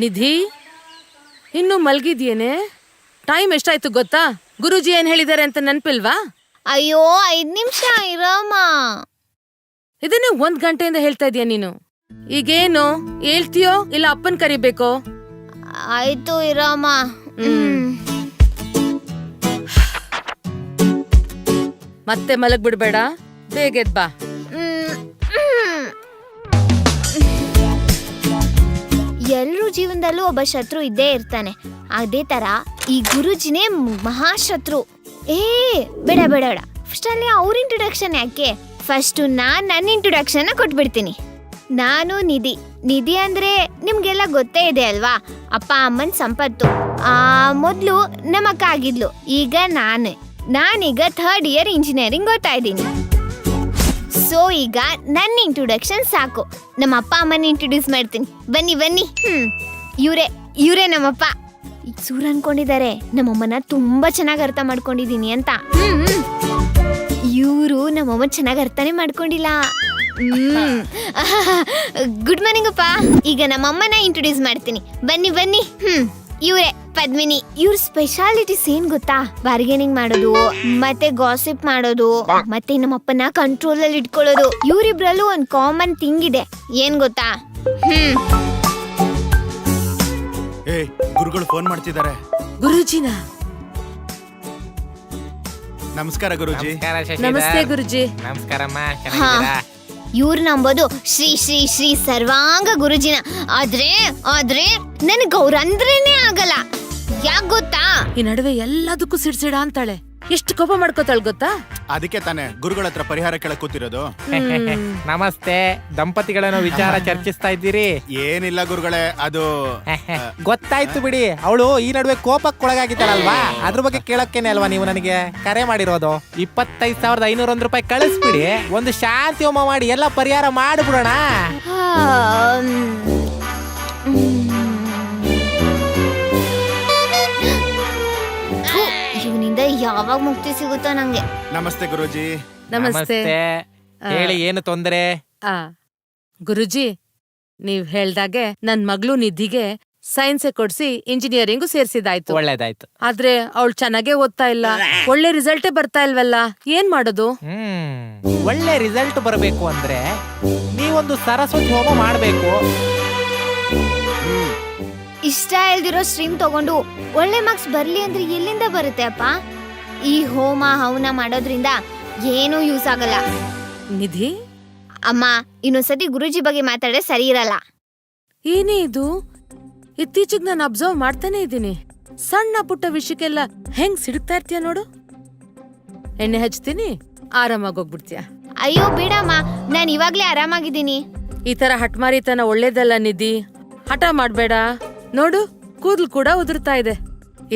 ನಿಧಿ, ಇನ್ನು ಮಲ್ಗಿದ್ಯೇನೆ? ಟೈಮ್ ಎಷ್ಟಾಯ್ತು ಗೊತ್ತಾ? ಗುರೂಜಿ ಏನ್ ಹೇಳಿದಾರೆ ಅಂತ ನೆನ್ಪಿಲ್ವಾ? ಅಯ್ಯೋ 5 ನಿಮಿಷ ಇರಮ್ಮ. ಇದನ್ನೇ 1 ಗಂಟೆಯಿಂದ ಹೇಳ್ತಾ ಇದೀಯ ನೀನು. ಈಗೇನು ಹೇಳ್ತೀಯೋ ಇಲ್ಲ ಅಪ್ಪನ್ ಕರಿಬೇಕೋ? ಆಯ್ತು ಇರಮ್ಮ. ಮತ್ತೆ ಮಲಗ್ ಬಿಡ್ಬೇಡ, ಬೇಗ ಎದ್ ಬಾ. ಎಲ್ರೂ ಜೀವನದಲ್ಲೂ ಒಬ್ಬ ಶತ್ರು ಇದ್ದೇ ಇರ್ತಾನೆ. ಅದೇ ತರ ಈ ಗುರುಜಿನೇ ಮಹಾಶತ್ರು. ಬೇಡ ಬೇಡ ಬೇಡ, ಫಸ್ಟ್ ಅಲ್ಲಿ ಅವ್ರ ಇಂಟ್ರೊಡಕ್ಷನ್ ಯಾಕೆ? ಫಸ್ಟ್ ನನ್ನ ಇಂಟ್ರೊಡಕ್ಷನ್ ಕೊಟ್ಬಿಡ್ತೀನಿ. ನಾನು ನಿಧಿ ಅಂದ್ರೆ ನಿಮ್ಗೆಲ್ಲ ಗೊತ್ತೇ ಇದೆ ಅಲ್ವಾ, ಅಪ್ಪ ಅಮ್ಮನ್ ಸಂಪತ್ತು. ಮೊದ್ಲು ನಮ್ಮ ಅಕ್ಕ ಆಗಿದ್ಲು, ಈಗ ನಾನೀಗ 3rd ಇಯರ್ ಇಂಜಿನಿಯರಿಂಗ್ ಓದ್ತಾ ಇದ್ದೀನಿ. ಸೊ ಈಗ ನನ್ನ ಇಂಟ್ರೊಡಕ್ಷನ್ ಸಾಕು, ನಮ್ಮ ಅಪ್ಪ ಅಮ್ಮನ ಇಂಟ್ರೊಡ್ಯೂಸ್ ಮಾಡ್ತೀನಿ. ಬನ್ನಿ. ಇವ್ರೇ ನಮ್ಮಪ್ಪ. ಈಗ ಸೂರ್ ಅನ್ಕೊಂಡಿದ್ದಾರೆ ನಮ್ಮಮ್ಮನ ತುಂಬಾ ಚೆನ್ನಾಗಿ ಅರ್ಥ ಮಾಡ್ಕೊಂಡಿದೀನಿ ಅಂತ. ಇವರು ನಮ್ಮಮ್ಮ ಚೆನ್ನಾಗಿ ಅರ್ಥನೇ ಮಾಡ್ಕೊಂಡಿಲ್ಲ. ಗುಡ್ ಮಾರ್ನಿಂಗ್ ಅಪ್ಪ. ಈಗ ನಮ್ಮಮ್ಮನ ಇಂಟ್ರೊಡ್ಯೂಸ್ ಮಾಡ್ತೀನಿ. ಬನ್ನಿ. ಇವ್ರೆ ಪದ್ಮಿನಿ. ಇವ್ರ ಸ್ಪೆಷಾಲಿಟೀಸ್ ಏನ್ ಗೊತ್ತಾ? ಬಾರ್ಗೇನಿಂಗ್ ಮಾಡೋದು, ಮತ್ತೆ ಗಾಸಿಪ್ ಮಾಡೋದು, ಮತ್ತೆ ನಮ್ಮಪ್ಪನ ಕಂಟ್ರೋಲ್ ಅಲ್ಲಿ ಇಟ್ಕೊಳ್ಳೋದು. ಇವ್ರಿಬ್ರಲ್ಲೂ ಒಂದ್ ಕಾಮನ್ ಥಿಂಗ್ ಇದೆ, ಏನ್ ಗೊತ್ತಾ? ಗುರುಗಳು ಫೋನ್ ಮಾಡ್ತಿದ್ದಾರೆ. ಗುರೂಜಿನ? ನಮಸ್ಕಾರ ಗುರುಜಿ. ನಮಸ್ತೆ ಗುರುಜಿ. ನಮಸ್ಕಾರಮ್ಮ. ಇವ್ರು ನಂಬೋದು ಶ್ರೀ ಸರ್ವಾಂಗ ಗುರುಜಿನ. ಆದ್ರೆ ನನಗೆ ಅವ್ರಂದ್ರೇನೆ ಆಗಲ್ಲ. ಯಾಕೆ ಗೊತ್ತಾ? ಈ ನಡುವೆ ಎಲ್ಲದಕ್ಕೂ ಸಿಡ್ಸಿಡ ಅಂತಾಳೆ. ಎಷ್ಟು ಕೋಪ ಮಾಡ್ಕೋತಾಳ ಗೊತ್ತಾ? ಅದಕ್ಕೆ ತಾನೇ ಗುರುಗಳ ಹತ್ರ ಪರಿಹಾರ ಕೇಳಕ್ ಕೂತಿರೋದು. ನಮಸ್ತೆ. ದಂಪತಿಗಳನ್ನು ವಿಚಾರ ಚರ್ಚಿಸ್ತಾ ಇದ್ದೀರಿ? ಏನಿಲ್ಲ ಗುರುಗಳೇ, ಅದು ಗೊತ್ತಾಯ್ತು ಬಿಡಿ. ಅವಳು ಈ ನಡುವೆ ಕೋಪಕ್ಕೊಳಗಾಗಿದ್ದಾಳಲ್ವಾ, ಅದ್ರ ಬಗ್ಗೆ ಕೇಳಕ್ಕೇನೆ ಅಲ್ವಾ ನೀವು ನನಗೆ ಕರೆ ಮಾಡಿರೋದು. 25,501 ರೂಪಾಯಿ ಕಳಿಸ್ಬಿಡಿ, ಒಂದು ಶಾಂತಿ ಹೋಮ ಮಾಡಿ ಎಲ್ಲ ಪರಿಹಾರ ಮಾಡಿಬಿಡೋಣ. ಇವನಿಂದ ಯಾವಾಗ ಮುಕ್ತಿ ಸಿಗುತ್ತೋ ನಂಗೆ. ನಮಸ್ತೆ ಗುರುಜಿ. ನಮಸ್ತೆ. ಹೇಳಿ, ಏನು ತೊಂದರೆ? ಗುರುಜಿ, ನೀವ್ ಹೇಳ್ದಾಗೆ ನನ್ ಮಗಳು ನಿಧಿಗೆ ಸೈನ್ಸ್ ಕೊಡ್ಸಿ ಇಂಜಿನಿಯರಿಂಗು ಸೇರ್ಸಿದಾಯ್ತು. ಒಳ್ಳೇದಾಯ್ತು. ಆದ್ರೆ ಅವಳು ಚೆನ್ನಾಗೇ ಓದ್ತಾ ಇಲ್ಲ, ಒಳ್ಳೆ ರಿಸಲ್ಟೇ ಬರ್ತಾ ಇಲ್ವಲ್ಲ, ಏನ್ ಮಾಡೋದು? ಒಳ್ಳೆ ರಿಸಲ್ಟ್ ಬರಬೇಕು ಅಂದ್ರೆ ನೀವೊಂದು ಸರಸ್ವತಿ ಹೋಮ ಮಾಡ್ಬೇಕು. ಇಷ್ಟ ಇಲ್ದಿರೋ ಸ್ಟ್ರೀಮ್ ತಗೊಂಡು ಒಳ್ಳೆ ಮಾರ್ಕ್ಸ್ ಬರ್ಲಿ ಅಂದ್ರೆ ಎಲ್ಲಿಂದ ಬರುತ್ತೆ ಅಪ್ಪ? ಈ ಹೋಮ ಹವನ ಮಾಡೋದ್ರಿಂದ ಏನೂ ಯೂಸ್ ಆಗಲ್ಲ. ನಿಧಿ, ಅಮ್ಮ, ಇನ್ನೊಂದ್ಸತಿ ಗುರುಜಿ ಬಗ್ಗೆ ಮಾತಾಡಿದ್ರೆ ಸರಿ ಇರಲ್ಲ. ಏನೇ ಇದು? ಇತ್ತೀಚೆಗೆ ನಾನು ಅಬ್ಸರ್ವ್ ಮಾಡ್ತಾನೆ ಇದ್ದೀನಿ, ಸಣ್ಣ ಪುಟ್ಟ ವಿಷಯಕ್ಕೆಲ್ಲ ಹೆಂಗ್ ಸಿಡುಕ್ತಾ ಇರ್ತೀಯ ನೋಡು. ಎಣ್ಣೆ ಹಚ್ತೀನಿ, ಆರಾಮಾಗಿ ಹೋಗ್ಬಿಡ್ತೀಯ. ಅಯ್ಯೋ ಬೇಡಮ್ಮ, ನಾನು ಇವಾಗ್ಲೇ ಆರಾಮಾಗಿದ್ದೀನಿ. ಈ ತರ ಹಠಮಾರಿತನ ಒಳ್ಳೇದಲ್ಲ ನಿಧಿ, ಹಠ ಮಾಡ್ಬೇಡ. ನೋಡು, ಕೂದಲು ಕೂಡ ಉದುರ್ತಾ ಇದೆ.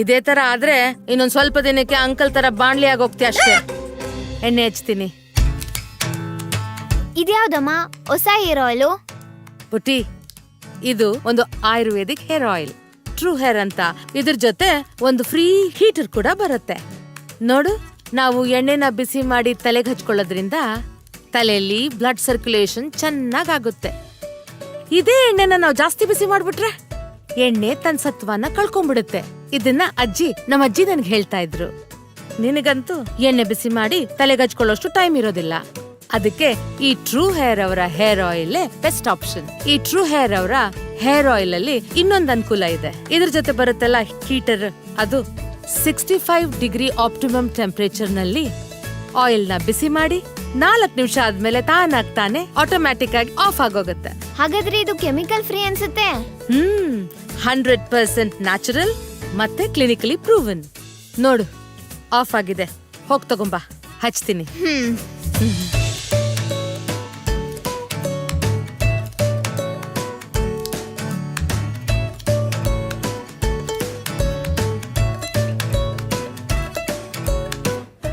ಇದೇ ತರ ಆದ್ರೆ ಇನ್ನೊಂದ್ ಸ್ವಲ್ಪ ದಿನಕ್ಕೆ ಅಂಕಲ್ ತರ ಬಾಣ್ಲಿ ಆಗೋಗ್ತೀಯ ಅಷ್ಟೇ. ಎಣ್ಣೆ ಹಚ್ತೀನಿ. ಇದ್ಯಾವ್ದಮ್ಮ ಹೊಸ ಹೇರ್ ಆಯಿಲು? ಪುಟಿ, ಇದು ಒಂದು Ayurvedic hair oil, true hair ಅಂತ. ಇದ್ರ ಜೊತೆ ಒಂದು ಫ್ರೀ ಹೀಟರ್ ಕೂಡ ಬರುತ್ತೆ. ನೋಡು, ನಾವು ಎಣ್ಣೆನ ಬಿಸಿ ಮಾಡಿ ತಲೆಗೆ ಹಚ್ಕೊಳ್ಳೋದ್ರಿಂದ ತಲೆಯಲ್ಲಿ ಬ್ಲಡ್ ಸರ್ಕ್ಯುಲೇಷನ್ ಚೆನ್ನಾಗಾಗುತ್ತೆ. ಇದೇ ಎಣ್ಣೆನ ನಾವು ಜಾಸ್ತಿ ಬಿಸಿ ಮಾಡ್ಬಿಟ್ರೆ ಎಣ್ಣೆ ತನ್ನ ಸತ್ವನ ಕಳ್ಕೊಂಡ್ಬಿಡುತ್ತೆ. ಇದನ್ನ ನಮ್ಮ ಅಜ್ಜಿ ನನ್ಗೆ ಹೇಳ್ತಾ ಇದ್ರು. ನಿನಗಂತೂ ಎಣ್ಣೆ ಬಿಸಿ ಮಾಡಿ ತಲೆಗೆ ಹಚ್ಕೊಳ್ಳೋಷ್ಟು ಟೈಮ್ ಇರೋದಿಲ್ಲ. ಅದಕ್ಕೆ ಈ ಟ್ರೂ ಹೇರ್ ಅವರ ಹೇರ್ ಆಯಿಲ್ ಬೆಸ್ಟ್ ಆಪ್ಷನ್. ಈ ಟ್ರೂ ಹೇರ್ ಅವರ ಹೇರ್ ಆಯಿಲ್ ಅಲ್ಲಿ ಇನ್ನೊಂದು ಅನುಕೂಲ ಇದೆ. ಇದ್ರ ಜೊತೆ ಬರುತ್ತಲ್ಲ ಹೀಟರ್, ಅದು 65 ಡಿಗ್ರಿ ಆಪ್ಟಿಮಮ್ ಟೆಂಪರೇಚರ್ ನಲ್ಲಿ ಆಯಿಲ್ ನ ಬಿಸಿ ಮಾಡಿ 4 ನಿಮಿಷ ಆದ್ಮೇಲೆ ತಾನೇ ಆಟೋಮ್ಯಾಟಿಕ್ ಆಗಿ ಆಫ್ ಆಗೋಗುತ್ತೆ. ಹಾಗಾದ್ರೆ ಇದು ಕೆಮಿಕಲ್ ಫ್ರೀ ಅನ್ಸುತ್ತೆ. 100% ನ್ಯಾಚುರಲ್ ಮತ್ತೆ ಕ್ಲಿನಿಕಲಿ ಪ್ರೂವನ್. ನೋಡು, ಆಫ್ ಆಗಿದೆ. ಹೋಗ್ ತಗೊಂಬಾ, ಹಚ್ತೀನಿ.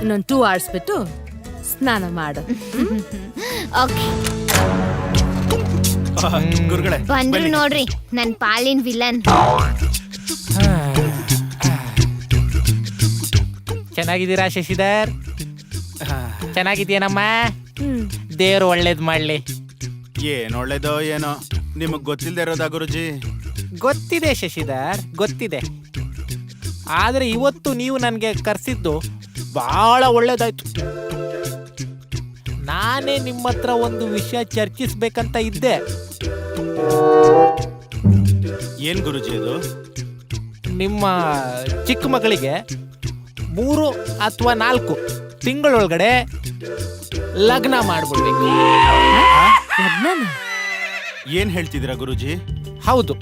ಇನ್ನೊಂದು 2 hours ಬಿಟ್ಟು ಸ್ನಾನ ಮಾಡು. ಗುರುಗಳೇ ಬಂದ್ರು ನೋಡ್ರಿ ನನ್ ಪಾಲಿನ ವಿಲನ್. ಚೆನ್ನಾಗಿದ್ದೀರಾ ಶಶಿಧರ್? ಚೆನ್ನಾಗಿದ್ಯೇನಮ್ಮ? ದೇವ್ರು ಒಳ್ಳೇದ್ ಮಾಡ್ಲಿ. ಏನ್ ಒಳ್ಳೇದೋ ಏನೋ, ನಿಮಗ್ ಗೊತ್ತಿಲ್ದೇ ಇರೋದಾ ಗುರುಜಿ? ಗೊತ್ತಿದೆ ಶಶಿಧರ್, ಗೊತ್ತಿದೆ. ಆದ್ರೆ ಇವತ್ತು ನೀವು ನನಗೆ ಕರೆಸಿದ್ದು ಬಹಳ ಒಳ್ಳೇದಾಯ್ತು. ನಾನೇ ನಿಮ್ಮ ಹತ್ರ ಒಂದು ವಿಷಯ ಚರ್ಚಿಸ್ಬೇಕಂತ ಇದ್ದೆ. ಏನ್ ಗುರುಜಿ ಅದು? ನಿಮ್ಮ ಚಿಕ್ಕ ಮಗಳಿಗೆ 3 ಅಥವಾ 4 ತಿಂಗಳೊಳಗಡೆ ಲಗ್ನ ಮಾಡ್ಬಿಡ್ಬೇಕು. ಲಗ್ನನ? ಏನ್ ಹೇಳ್ತಿದ್ದೀರಾ ಗುರುಜಿ? ಹೌದು.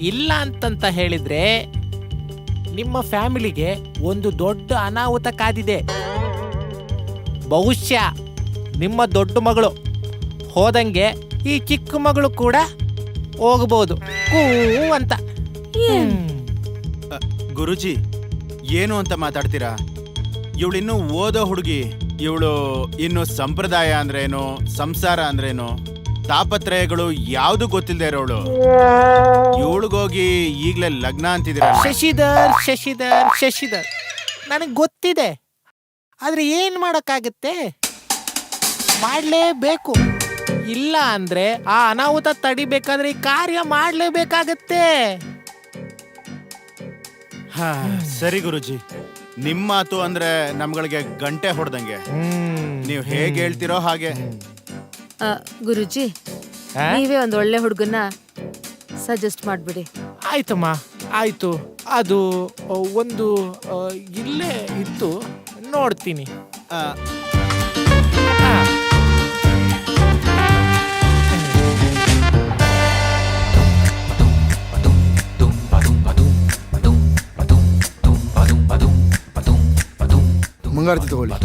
ಇಲ್ಲ ಅಂತಂತ ಹೇಳಿದ್ರೆ ನಿಮ್ಮ ಫ್ಯಾಮಿಲಿಗೆ ಒಂದು ದೊಡ್ಡ ಅನಾಹುತ ಕಾದಿದೆ. ಬಹುಶಃ ನಿಮ್ಮ ದೊಡ್ಡ ಮಗಳು ಹೋದಂಗೆ ಈ ಚಿಕ್ಕ ಮಗಳು ಕೂಡ ಹೋಗಬಹುದು ಕೂ ಅಂತ. ಗುರುಜಿ ಏನು ಅಂತ ಮಾತಾಡ್ತೀರಾ? ಇವಳಿನ್ನು ಓದೋ ಹುಡುಗಿ. ಇವಳು ಇನ್ನು ಸಂಪ್ರದಾಯ ಅಂದ್ರೇನು, ಸಂಸಾರ ಅಂದ್ರೇನು, ತಾಪತ್ರಯಗಳು ಯಾವ್ದು ಗೊತ್ತಿಲ್ಲದೆ ಇರೋಳು. ಇವಳಿಗೋಗಿ ಈಗ್ಲೇ ಲಗ್ನ ಅಂತಿದ್ದೀರ. ಶಶಿಧರ್ ಶಶಿಧರ್ ಶಶಿಧರ್, ನನಗೆ ಗೊತ್ತಿದೆ. ಆದ್ರೆ ಏನ್ ಮಾಡಕ್ಕಾಗತ್ತೆ? ಮಾಡ್ಲೇಬೇಕು. ಇಲ್ಲ ಅಂದ್ರೆ ಆ ಅನಾಹುತ ತಡಿಬೇಕಾದ್ರೆ ಈ ಕಾರ್ಯ ಮಾಡ್ಲೇಬೇಕಾಗತ್ತೆ. ಹಾ ಸರಿ ಗುರುಜಿ, ನಿಮ್ಮ ಮಾತು ಅಂದ್ರೆ ನಮ್ಗಳಿಗೆ ಗಂಟೆ ಹೊಡೆದಂಗೆ. ನೀವು ಹೇಗೆ ಹೇಳ್ತಿರೋ ಹಾಗೆ. ಗುರುಜಿ, ನೀವೇ ಒಂದು ಒಳ್ಳೆ ಹುಡುಗನ್ನ ಸಜೆಸ್ಟ್ ಮಾಡ್ಬಿಡಿ. ಆಯ್ತಮ್ಮ, ಆಯ್ತು. ಅದು ಒಂದು ಇಲ್ಲೇ ಇತ್ತು, ನೋಡ್ತೀನಿ. ಆ, ಮಂಗಾರತಿ ತಗೊಳ್ಳಿ.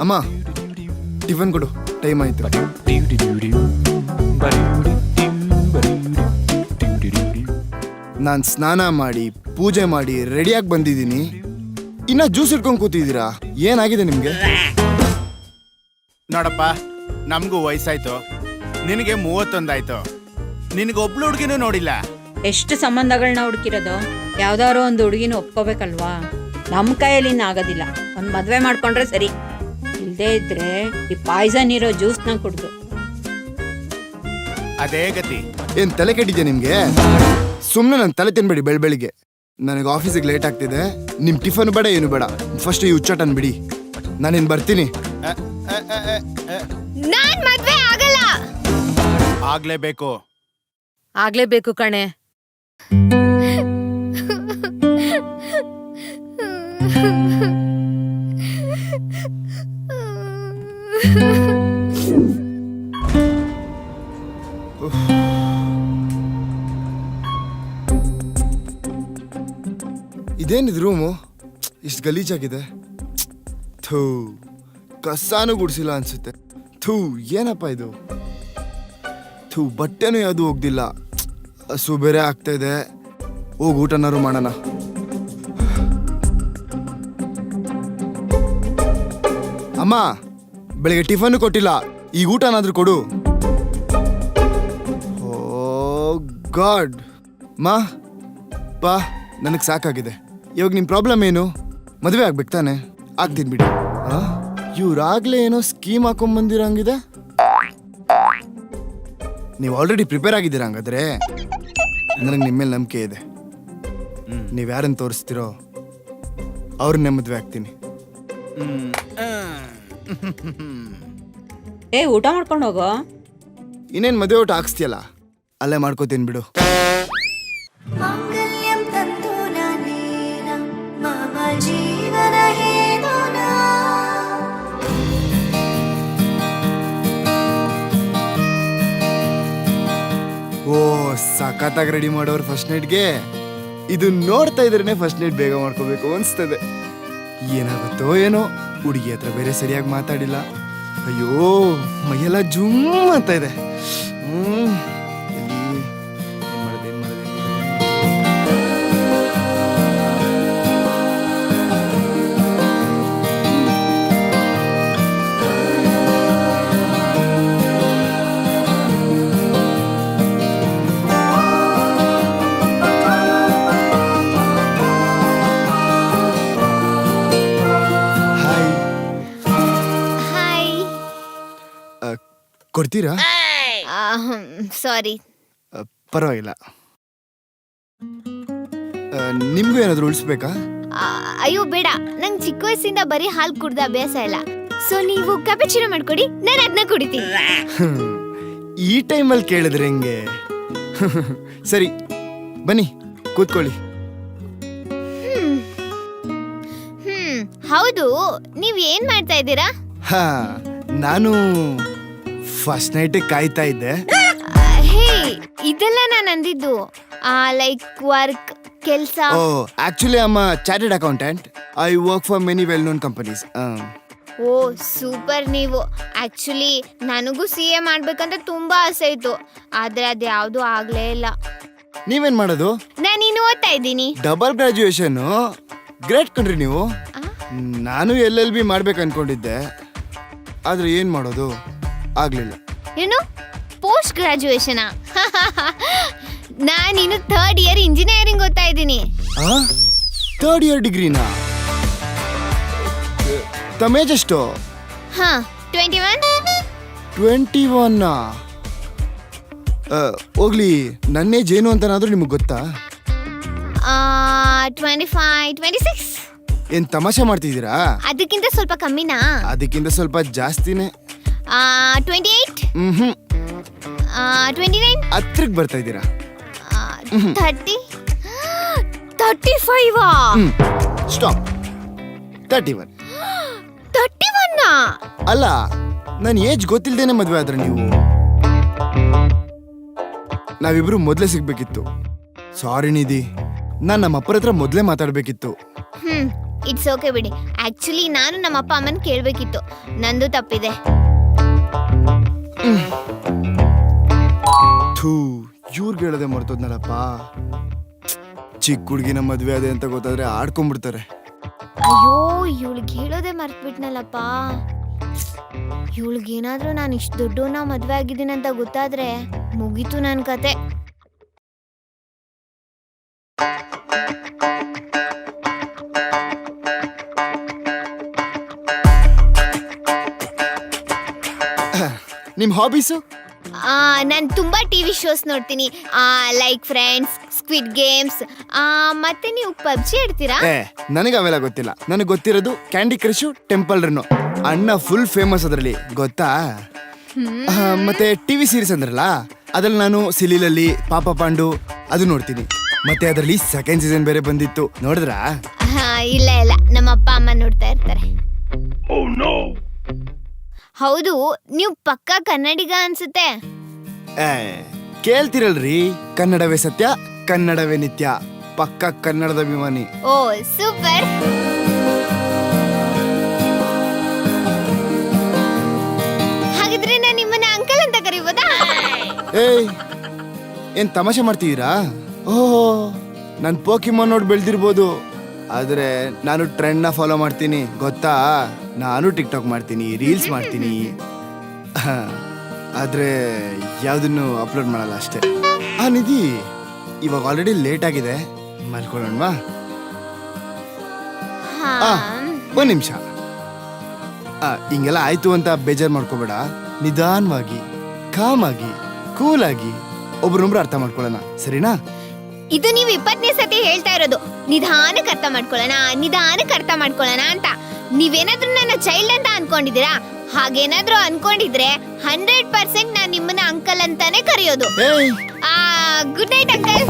ಅಮ್ಮ ಟಿಫನ್ ಕೊಡು, ಟೈಮ್ ಆಯ್ತು. ನಾನು ಸ್ನಾನ ಮಾಡಿ ಪೂಜೆ ಮಾಡಿ ರೆಡಿಯಾಗಿ ಬಂದಿದ್ದೀನಿ. ಇನ್ನ ಜ್ಯೂಸ್ ಇಟ್ಕೊಂಡು ಕೂತಿದ್ದೀರಾ? ಏನಾಗಿದೆ ನಿಮ್ಗೆ? ನೋಡಪ್ಪ, ನಮಗೂ ವಯಸ್ಸಾಯ್ತು, ನಿನಗೆ 31 ಆಯ್ತು. ನಿನಗೊಬ್ಳು ಹುಡುಗಿನೂ ನೋಡಿಲ್ಲ. ಎಷ್ಟು ಸಂಬಂಧಗಳನ್ನ ಹುಡುಕಿರೋದು? ಯಾವ್ದಾದ್ರು ಒಂದು ಹುಡುಗಿನ ಒಪ್ಕೋಬೇಕಲ್ವಾ? ನಮ್ಮ ಕೈಯಲ್ಲಿ ಆಗೋದಿಲ್ಲ. ಒಂದು ಮದ್ವೆ ಮಾಡ್ಕೊಂಡ್ರೆ ಸರಿ. ಇಲ್ದೇ ಇದ್ರೆ ಈ ಪಾಯ್ಸನ್ ಇರೋ ಜ್ಯೂಸ್ನ ಕುಡ್ದು. ಅದೇ ಗತಿ. ಏನ್ ತಲೆ ಕೆಟ್ಟಿದ್ಯಾ ನಿಮ್ಗೆ? ಸುಮ್ಮನೆ ನನ್ನ ತಲೆ ತಿನ್ಬೇಡಿ ಬೆಳಿಗ್ಗೆ. ನನಗೆ ಆಫೀಸಿಗೆ ಲೇಟ್ ಆಗ್ತಿದೆ. ನಿಮ್ ಟಿಫನ್ ಬೇಡ, ಏನು ಬೇಡ. ಫಸ್ಟ್ ಈ ಹುಚ್ಚಾಟನ್ ಬಿಡಿ. ನಾನಿನ್ ಬರ್ತೀನಿ. ನಾನ್ ಮದ್ವೆ ಆಗಲ್ಲ. ಆಗ್ಲೇಬೇಕು. ಆಗ್ಲೇಬೇಕು ಕಣೆ. ಇದೇನಿದ್ ರೂಮು ಇಷ್ಟು ಗಲೀಜಾಗಿದೆ? ಥೂ, ಕಸಾನು ಗುಡ್ಸಿಲ್ಲ ಅನ್ಸುತ್ತೆ. ಥೂ, ಏನಪ್ಪ ಇದು? ಥೂ, ಬಟ್ಟೆನೂ ಯಾವುದು ಹೋಗ್ದಿಲ್ಲ. ಹಸು ಬೇರೆ ಆಗ್ತಾ ಇದೆ. ಹೋಗಿ ಊಟನಾರು ಮಾಡೋಣ. ಅಮ್ಮ, ಬೆಳಿಗ್ಗೆ ಟಿಫನ್ ಕೊಟ್ಟಿಲ್ಲ, ಈಗ ಊಟನಾದ್ರೂ ಕೊಡು. ಓ ಗಾಡ್. ಮಾ ಪಾ, ನನಗೆ ಸಾಕಾಗಿದೆ. ಇವಾಗ ನಿಮ್ಮ ಪ್ರಾಬ್ಲಮ್ ಏನು? ಮದುವೆ ಆಗ್ಬೇಕು ತಾನೆ? ಆಗ್ತೀನಿ ಬಿಡಿ. ಇವ್ರಾಗ್ಲೇ ಏನೋ ಸ್ಕೀಮ್ ಹಾಕೊಂಡ್ಬಂದಿರಂಗಿದೆ. ನೀವು ಆಲ್ರೆಡಿ ಪ್ರಿಪೇರ್ ಆಗಿದ್ದೀರಾ ಹಂಗಾದ್ರೆ? ನನಗೆ ನಿಮ್ಮ ಮೇಲೆ ನಂಬಿಕೆ ಇದೆ. ನೀವು ಯಾರನ್ನು ತೋರಿಸ್ತೀರೋ ಅವ್ರನ್ನೇ ಮದುವೆ ಆಗ್ತೀನಿ. ಊಟ ಮಾಡ್ಕೊಂಡು ಹೋಗೋ. ಇನ್ನೇನು ಮದುವೆ ಊಟ ಹಾಕ್ಸ್ತೀಯಲ್ಲ, ಅಲ್ಲೇ ಮಾಡ್ಕೋತೀನಿ ಬಿಡು. ಓ, ಸಖತ್ತಾಗಿ ರೆಡಿ ಮಾಡೋರು ಫಸ್ಟ್ ನೈಟ್ಗೆ. ಇದು ನೋಡ್ತಾ ಇದ್ರೇನೆ ಫಸ್ಟ್ ನೈಟ್ ಬೇಗ ಮಾಡ್ಕೋಬೇಕು ಅನ್ಸ್ತದೆ. ಏನಾಗುತ್ತೋ ಏನೋ, ಹುಡುಗಿ ಹತ್ರ ಬೇರೆ ಸರಿಯಾಗಿ ಮಾತಾಡಿಲ್ಲ. ಅಯ್ಯೋ, ಮೈಯೆಲ್ಲ ಜುಮ್ ಅಂತ ಇದೆ. ಕೊಡ್ತೀರಾ? ಸಾರಿ. ಪರವಾಗಿಲ್ಲ. ನಿಮ್ಗೂ ಏನಾದ್ರು ಉಳಿಸ್ಬೇಕಾ? ಅಯ್ಯೋ ಬೇಡ, ನಂಗೆ ಚಿಕ್ಕ ವಯಸ್ಸಿಂದ ಬರೀ ಹಾಲು ಕುಡ್ದ ಅಭ್ಯಾಸ ಇಲ್ಲ. ಸೊ ನೀವು ಕ್ಯಾಪುಚಿನೋ ಮಾಡ್ಕೊಡಿ, ನಾನು ಅದನ್ನ ಕುಡಿತೀನಿ. ಈ ಟೈಮಲ್ಲಿ ಕೇಳಿದ್ರೆ ಹೆಂಗೆ? ಸರಿ ಬನ್ನಿ ಕೂತ್ಕೊಳ್ಳಿ. ಹೌದು, ನೀವ್ ಏನ್ ಮಾಡ್ತಾ ಇದ್ದೀರಾ? ಹಾ, ನಾನು ಫಸ್ಟ್ ನೈಟ್ ಕಾಯ್ತಾ ಇದ್ದೆ. ಹೇ, ಇದೆಲ್ಲ ನಾನು ಅಂದಿದ್ದು ಲೈಕ್ ವರ್ಕ್ ಕೆಲ್ಸ. Oh, actually I am a chartered accountant. I work for many well known companies. Oh super. ನೀವು ಆಕ್ಚುಲಿ ನನಗೂ CA ಮಾಡ್ಬೇಕಂತ ತುಂಬಾ ಆಸೆ ಇತ್ತು, ಆದ್ರೆ ಅದ್ಯಾವುದು ಆಗ್ಲೇ ಇಲ್ಲ. ನೀವೇನ್ ಮಾಡೋದು? ನಾನಿನ್ನು ಓದ್ತಾ ಇದ್ದೀನಿ. Double graduation. ಗ್ರೇಟ್ ಕಣ್ರಿ ನೀವು. ನಾನು LLB ಮಾಡ್ಬೇಕು ಅನ್ಕೊಂಡಿದ್ದೆ, ಆದ್ರೆ ಏನ್ ಮಾಡೋದು ಆಗ್ಲಿಲ್ಲ. ಏನು ಪೋಸ್ಟ್ ಗ್ರಾಜುಯೇಷನ್? ನಾನಿನ್ನು 3rd ಇಯರ್ ಇಂಜಿನಿಯರಿಂಗ್ ಓದ್ತಾ ಇದ್ದೀನಿ. 3rd year ಡಿಗ್ರಿನಾ? ತಮೇಜ್ ಎಷ್ಟು? 21. 21. ಹೋಗ್ಲಿ, ನನ್ನ ಏಜ್ ಏನು ಅಂತನಾದ್ರೂ ನಿಮಗೆ ಗೊತ್ತಾ? 25, 26. ಏನ್ ತಮಾಷೆ ಮಾಡ್ತಿದ್ದೀರಾ? ಅದಕ್ಕಿಂತ ಸ್ವಲ್ಪ ಕಮ್ಮಿನಾ? ಅದಕ್ಕಿಂತ ಸ್ವಲ್ಪ ಜಾಸ್ತಿನೇ. 28. 29. ಹತ್ರಕ್ಕೆ ಬರ್ತಾ ಇದ್ದೀರಾ. 30. 35. ಸ್ಟಾಪ್. 31. 31. ಅಲ್ಲ, ನನ್ನ ಏಜ್ ಗೊತ್ತಿಲ್ದೇನೆ ಮದ್ವೆ ಆದ್ರೆ ನೀವು. ನಾವಿಬ್ರು ಮೊದ್ಲೇ ಸಿಗ್ಬೇಕಿತ್ತು. ಸಾರಿ ನಿಧಿ, ನಾನ್ ನಮ್ಮ ಅಪ್ಪರ ಹತ್ರ ಮೊದ್ಲೇ ಮಾತಾಡ್ಬೇಕಿತ್ತು. ಇಟ್ಸ್ ಓಕೆ ಬಿಡಿ. ಆಕ್ಚುಲಿ ನಾನು ನಮ್ಮ ಅಪ್ಪ ಅಮ್ಮನ್ ಕೇಳ್ಬೇಕಿತ್ತು, ನಂದು ತಪ್ಪಿದೆ. ಥೂ, ಇವ್ರಿಗೆ ಹೇಳದೆ ಮರ್ತೋದ್ನಲ್ಲಪ್ಪ. ಚಿಕ್ಕ ಹುಡುಗಿನ ಮದ್ವೆ ಅದೇ ಅಂತ ಗೊತ್ತಾದ್ರೆ ಆಡ್ಕೊಂಡ್ಬಿಡ್ತಾರೆ. ಅಯ್ಯೋ, ಇವಳಿಗೆ ಹೇಳೋದೆ ಮರ್ತ್ಬಿಟ್ನಲ್ಲಪ್ಪ. ಇವಳಿಗೇನಾದ್ರೂ ನಾನು ಇಷ್ಟು ದೊಡ್ಡವನ್ನ ಮದ್ವೆ ಆಗಿದ್ದೀನಿ ಅಂತ ಗೊತ್ತಾದ್ರೆ ಮುಗೀತು ನನ್ನ ಕತೆ. ನಿಮ್ ಹಾಬೀಸು? ನಾನು ತುಂಬಾ TV ಶೋಸ್ ನೋಡ್ತೀನಿ, ಲೈಕ್ ಫ್ರೆಂಡ್ಸ್, ಸ್ಕ್ವಿಡ್ ಗೇಮ್ಸ್. ಮತ್ತೆ ನೀವು ಪಬ್ಜಿ ಆಡ್ತೀರಾ? ನನಗೆ ಅವೆಲ್ಲ ಗೊತ್ತಿಲ್ಲ. ನನಗೆ ಗೊತ್ತಿರೋದು ಕ್ಯಾಂಡಿ ಕ್ರಶ್, ಟೆಂಪಲ್ ರನ್. ಅಣ್ಣ ಫುಲ್ ಫೇಮಸ್ ಅದರಲ್ಲಿ, ಗೊತ್ತಾ? ಮತ್ತೆ TV ಸೀರೀಸ್ ಅಂದ್ರಲ್ಲ, ಅದ್ರಲ್ಲಿ ನಾನು ಸಿಲಿಲಲ್ಲಿ ಪಾಪ ಪಾಂಡು ಅದು ನೋಡ್ತೀನಿ. ಮತ್ತೆ ಅದರಲ್ಲಿ ಸೆಕೆಂಡ್ ಸೀಸನ್ ಬೇರೆ ಬಂದಿತ್ತು, ನೋಡಿದ್ರಾ? ಇಲ್ಲ ಇಲ್ಲ, ನಮ್ಮ ಅಪ್ಪ ಅಮ್ಮ ನೋಡ್ತಾ ಇರ್ತಾರೆ. ಹೌದು, ನೀವು ಪಕ್ಕಾ ಕನ್ನಡಿಗ ಅನ್ಸುತ್ತೆ. ಕೇಳ್ತಿರಲ್ರಿ, ಕನ್ನಡವೇ ಸತ್ಯ, ಕನ್ನಡವೇ ನಿತ್ಯ. ಪಕ್ಕ ಕನ್ನಡದ ಅಭಿಮಾನಿ. ಓ ಸೂಪರ್. ಹಾಗಿದ್ರೆ ನಾನು ನಿಮ್ಮನ್ನ ಅಂಕಲ್ ಅಂತ ಕರೀಬೋದಾ? ಏಯ್, ಏನ್ ತಮಾಷೆ ಮಾಡ್ತಿದ್ದೀರಾ? ಓಹೋ, ನಾನು ಪೋಕಿಮಾನ್ ನೋಡಿ ಬೆಳೆದಿರ್ಬೋದು, ಆದ್ರೆ ನಾನು ಟ್ರೆಂಡ್ನ ಫಾಲೋ ಮಾಡ್ತೀನಿ, ಗೊತ್ತಾ? ನಾನು ಟಿಕ್ಟಾಕ್ ಮಾಡ್ತೀನಿ, ರೀಲ್ಸ್ ಮಾಡ್ತೀನಿ, ಆದ್ರೆ ಯಾವ್ದನ್ನು ಅಪ್ಲೋಡ್ ಮಾಡಲ್ಲ ಅಷ್ಟೇ. ನಿಧಿ, ಇವಾಗ ಆಲ್ರೆಡಿ ಲೇಟ್ ಆಗಿದೆ, ಮಲ್ಕೊಳ್ಳೋಣವಾ? ಒಂದ್ ನಿಮಿಷ. ಹಿಂಗೆಲ್ಲ ಆಯ್ತು ಅಂತ ಬೇಜಾರು ಮಾಡ್ಕೋಬೇಡ. ನಿಧಾನವಾಗಿ, ಕಾಮಾಗಿ, ಕೂಲಾಗಿ ಒಬ್ರೊಬ್ರು ಅರ್ಥ ಮಾಡ್ಕೊಳ್ಳೋಣ, ಸರಿನಾ? ಇದು ನೀವು 20ನೇ ಸತಿ ಹೇಳ್ತಾ ಇರೋದು, ನಿಧಾನಕ್ಕೆ ಅರ್ಥ ಮಾಡ್ಕೊಳ್ಳೋಣ, ನಿಧಾನಕ್ಕೆ ಅರ್ಥ ಮಾಡ್ಕೊಳ್ಳೋಣ ಅಂತ. ನೀವೇನಾದ್ರೂ ನನ್ನ ಚೈಲ್ಡ್ ಅಂತ ಅನ್ಕೊಂಡಿದ್ದೀರಾ? ಹಾಗೇನಾದ್ರೂ ಅನ್ಕೊಂಡಿದ್ರೆ 100% ನಾನು ನಿಮ್ಮನ್ನ ಅಂಕಲ್ ಅಂತಾನೆ ಕರೆಯೋದು. Good night uncle.